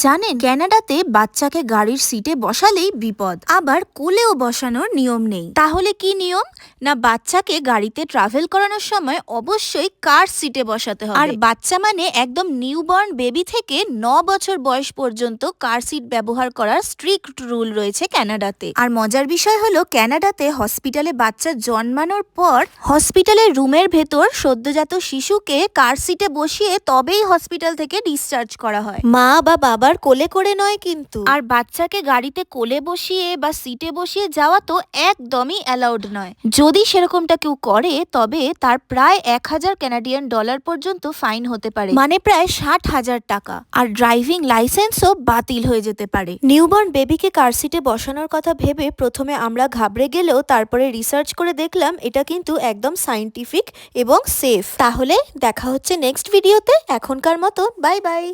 জানেন, কানাডাতে বাচ্চাকে গাড়ির সিটে বসালেই বিপদ, আবার কোলেও বসানোর নিয়ম নেই। তাহলে কি নিয়ম? না, বাচ্চাকে গাড়িতে ট্রাভেল করানোর সময় অবশ্যই কার সিটে বসাতে হবে। আর বাচ্চা মানে একদম নিউবর্ন বেবি থেকে 9 বছর বয়স পর্যন্ত কার সিট ব্যবহার করার স্ট্রিক্ট রুল রয়েছে কানাডাতে। আর মজার বিষয় হলো, কানাডাতে হসপিটালে বাচ্চা জন্মানোর পর হসপিটালের রুমের ভেতর সদ্যজাত শিশুকে কার সিটে বসিয়ে তবেই হসপিটাল থেকে ডিসচার্জ করা হয়, মা বা বাবার কোলে করে নয় কিন্তু। আর বাচ্চাকে গাড়িতে কোলে বসিয়ে বা সিটে বসিয়ে যাওয়া তো একদমই অ্যালাউড নয়। যদি সেরকমটা কেউ করে তবে তার প্রায় 1000 কানাডিয়ান ডলার পর্যন্ত ফাইন হতে পারে, মানে প্রায় 60,000 টাকা। আর ড্রাইভিং লাইসেন্সও বাতিল হয়ে যেতে পারে। নিউবর্ন বেবিকে কার সিটে বসানোর কথা ভেবে প্রথমে আমরা ঘাবড়ে গেলেও তারপরে রিসার্চ করে দেখলাম এটা কিন্তু একদম সায়েন্টিফিক এবং সেফ। তাহলে দেখা হচ্ছে নেক্সট ভিডিওতে। এখনকার মতো বাই বাই।